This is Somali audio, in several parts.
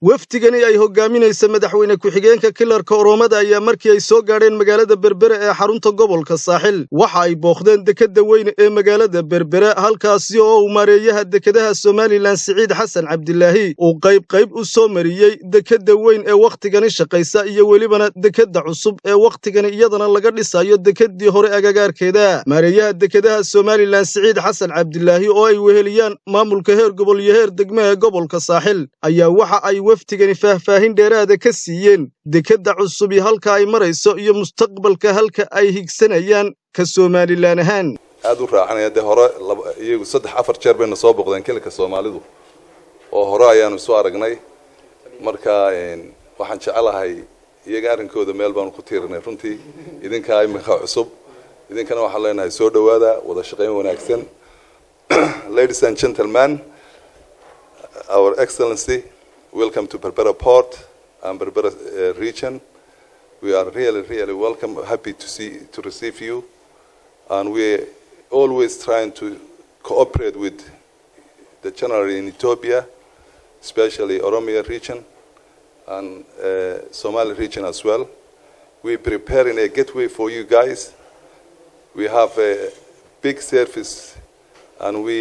waftigani ay hogaaminaysa Madaxwayne ku-xigeenka Kilarka Oromada ayaa markii ay soo gaadheen magaalada Berbera ee xarunta gobolka Saaxil waxa ay booqdeen dekada weyn ee magaalada Berbera halkaasi oo uu maareeyaha dekadaha Somaliland Saciid Xasan Cabdilaahi uu qayb u soo mariyay dekada weyn ee waqtigani shaqaysa iyo welibana dekada cusub ee waqtigani iyadana laga dhisayo dekadii hore agagaarkeeda maareeyaha dekadaha Somaliland Saciid Xasan Cabdilaahi oo ay weheliyaan maamulka heer gobol iyo heer degmo ee gobolka Saaxil ayaa waxa ay waftigani faahfaahin dheeraad ka siiyeen dekada cusub iyo halka ay marayso iyo mustaqbalka halka ay higsanayaan ka Somaliland ahaan aad u raacanayade hore iyagu 3-4 jeer bayna soo boqdeen kilka Soomaalidu oo hore ayaanu soo aragnay marka waxaan jecelahay iyaga arinkooda meel baan ku tiirnay runtii idinka ay markaa cusub idinkana waxa leenahay soo dhawaada wada shaqeyn wanaagsan Ladies and gentlemen, Our Excellency, welcome to Berbera Port and Berbera region. We are really welcome, happy to receive you, and we're always trying to cooperate with the general in Ethiopia, especially Oromia region and Somali region as well. We're preparing a gateway for you guys. We have a big service, and we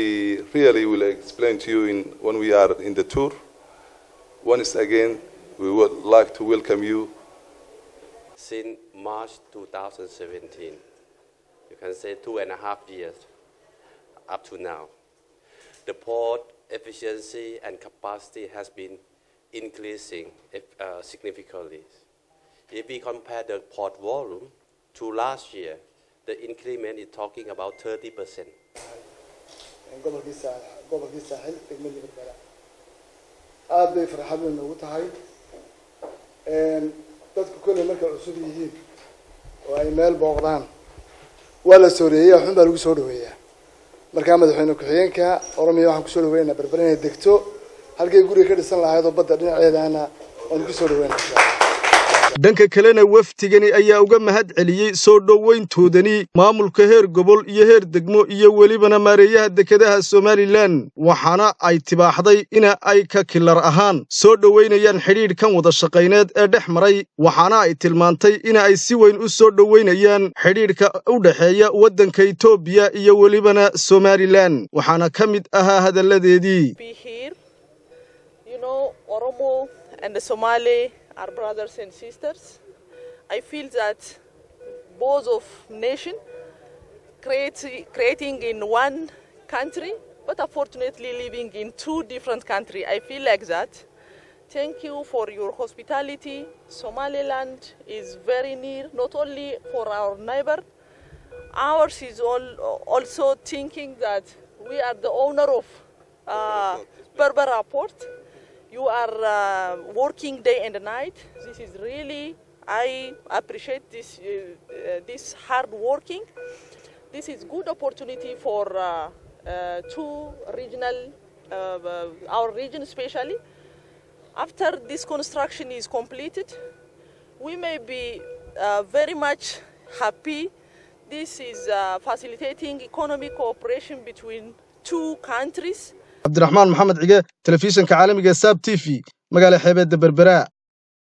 really will explain to you when we are in the tour. Once again, we would like to welcome you. Since March 2017, you can say 2.5 years up to now, the port efficiency and capacity has been increasing significantly. If we compare the port volume to last year, the increment is talking about 30%. aad bay farxad ugu tahay dadku kulli markay cusub yihiin oo ay meel booqdaan waa la sooreeyay xun baa lagu soo dhaweeyaa marka madaxweyne ku-xigeenka Oromia waxaan ku soo dhaweynaa Berbera inay degto halkay guriga ka dhisan lahayd oo badda dhinaceedana aan ku soo dhaweynaa dhanka kalena waftigani ayaa uga mahad celiyay soo dhaweyntoodani maamulka heer gobol iyo heer degmo iyo welibana maareeyaha dekadaha Somaliland waxaana ay tibaaxday in ay ka kilar ahaan soo dhaweynayaan xiriirkan wada shaqeyneed ee dhex maray waxaana ay tilmaantay in ay si weyn u soo dhaweynayaan xiriirka u dhaxeeya wadanka Ethiopia iyo welibana Somaliland waxaana kamid ahaa hadaladeedii Oromo and the Somali are brothers and sisters. I feel that both of nation creating in one country, but unfortunately living in two different countries. I feel like that. Thank you for your hospitality. Somaliland is very near, not only for our neighbor. Ours is also thinking that we are the owner of Berbera Port. You are working day and night. This is really, I appreciate this hard working. This is good opportunity for two regional, our region especially. After this construction is completed, we may be very much happy. This is facilitating economic cooperation between two countries. عبد الرحمن محمد عقا تلفزيون كعالمي ساب تي في مقالة حبيب Berbera